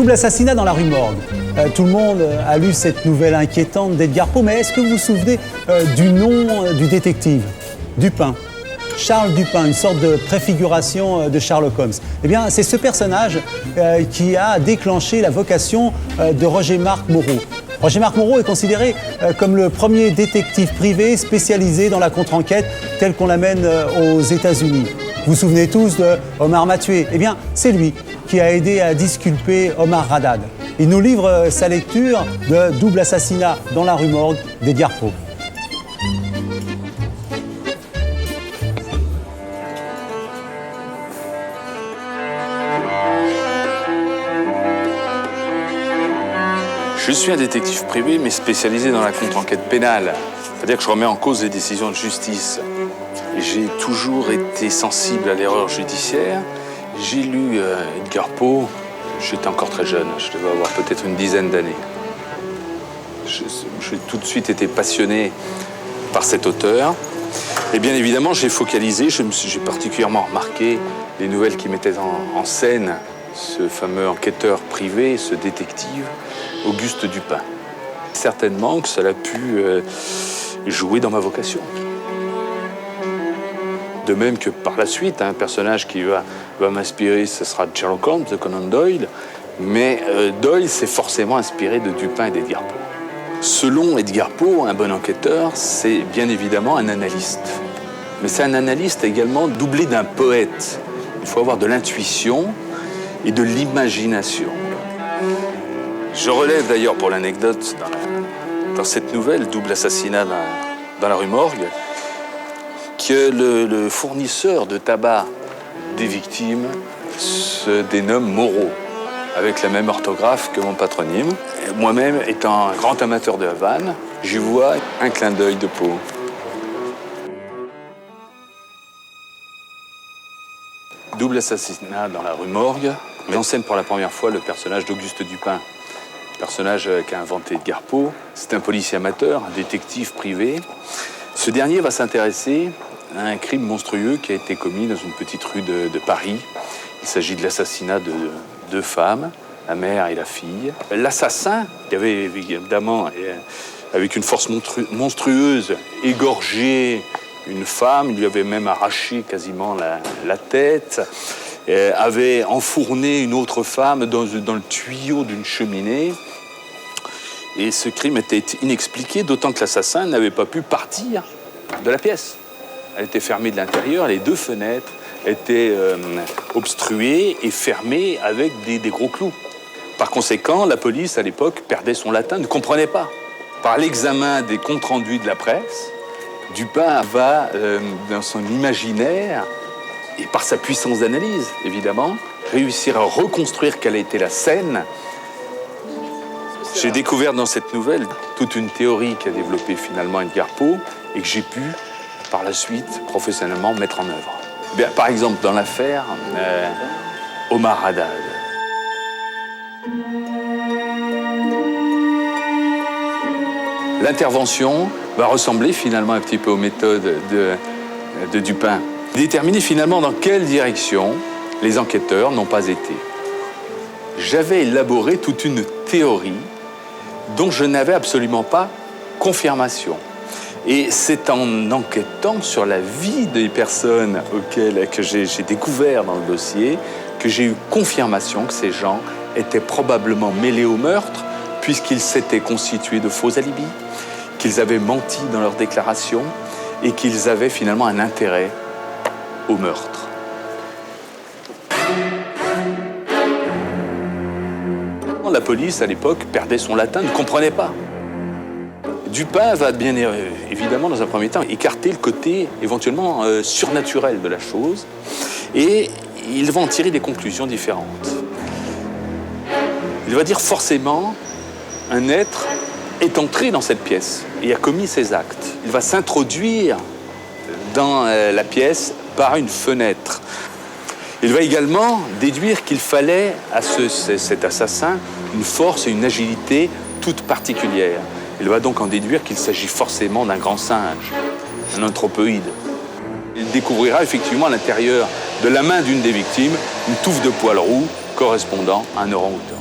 Double assassinat dans la rue Morgue. Tout le monde a lu cette nouvelle inquiétante d'Edgar Poe, mais est-ce que vous vous souvenez du nom du détective? Dupin. Charles Dupin, une sorte de préfiguration de Sherlock Holmes. Eh bien, c'est ce personnage qui a déclenché la vocation de Roger-Marc Moreau. Roger-Marc Moreau est considéré comme le premier détective privé spécialisé dans la contre-enquête telle qu'on l'amène aux États-Unis. Vous vous souvenez tous de Omar m'a tué. Eh bien, c'est lui qui a aidé à disculper Omar Haddad. Il nous livre sa lecture de Double assassinat dans la rue Morgue d'Edgar Poe. Je suis un détective privé, mais spécialisé dans la contre-enquête pénale. C'est-à-dire que je remets en cause les décisions de justice. J'ai toujours été sensible à l'erreur judiciaire. J'ai lu Edgar Poe, j'étais encore très jeune, je devais avoir peut-être une dizaine d'années. J'ai tout de suite été passionné par cet auteur. Et bien évidemment, j'ai focalisé, j'ai particulièrement remarqué les nouvelles qui mettaient en scène ce fameux enquêteur privé, ce détective, Auguste Dupin. Certainement que ça a pu jouer dans ma vocation. De même que par la suite, un personnage qui va m'inspirer, ce sera Sherlock Holmes de Conan Doyle. Mais Doyle s'est forcément inspiré de Dupin et d'Edgar Poe. Selon Edgar Poe, un bon enquêteur, c'est bien évidemment un analyste. Mais c'est un analyste également doublé d'un poète. Il faut avoir de l'intuition et de l'imagination. Je relève d'ailleurs pour l'anecdote dans cette nouvelle, Double assassinat dans la rue Morgue, que le fournisseur de tabac des victimes se dénomme Moreau, avec la même orthographe que mon patronyme. Moi-même, étant un grand amateur de Havane, j'y vois un clin d'œil de Poe. Double assassinat dans la rue Morgue met en scène pour la première fois le personnage d'Auguste Dupin, personnage qu'a inventé Edgar Poe. C'est un policier amateur, un détective privé. Ce dernier va s'intéresser à un crime monstrueux qui a été commis dans une petite rue de Paris. Il s'agit de l'assassinat de deux femmes, la mère et la fille. L'assassin, qui avait évidemment, avec une force monstrueuse, égorgé une femme, il lui avait même arraché quasiment la tête, avait enfourné une autre femme dans le tuyau d'une cheminée. Et ce crime était inexpliqué, d'autant que l'assassin n'avait pas pu partir de la pièce. Elle était fermée de l'intérieur, les deux fenêtres étaient obstruées et fermées avec des gros clous. Par conséquent, la police, à l'époque, perdait son latin, ne comprenait pas. Par l'examen des comptes rendus de la presse, Dupin va, dans son imaginaire, et par sa puissance d'analyse, évidemment, réussir à reconstruire quelle était la scène. J'ai découvert dans cette nouvelle toute une théorie qu'a développée finalement Edgar Poe et que j'ai pu, par la suite, professionnellement mettre en œuvre. Bien, par exemple, dans l'affaire Omar Haddad. L'intervention va ressembler finalement un petit peu aux méthodes de Dupin. Déterminer finalement dans quelle direction les enquêteurs n'ont pas été. J'avais élaboré toute une théorie dont je n'avais absolument pas confirmation. Et c'est en enquêtant sur la vie des personnes que j'ai découvert dans le dossier que j'ai eu confirmation que ces gens étaient probablement mêlés au meurtre puisqu'ils s'étaient constitués de faux alibis, qu'ils avaient menti dans leurs déclarations et qu'ils avaient finalement un intérêt au meurtre. La police, à l'époque, perdait son latin, ne comprenait pas. Dupin va bien évidemment, dans un premier temps, écarter le côté éventuellement surnaturel de la chose et il va en tirer des conclusions différentes. Il va dire forcément un être est entré dans cette pièce et a commis ses actes. Il va s'introduire dans la pièce par une fenêtre. Il va également déduire qu'il fallait à cet assassin une force et une agilité toute particulière. Il va donc en déduire qu'il s'agit forcément d'un grand singe, un anthropoïde. Il découvrira effectivement à l'intérieur de la main d'une des victimes une touffe de poils roux correspondant à un orang-outan.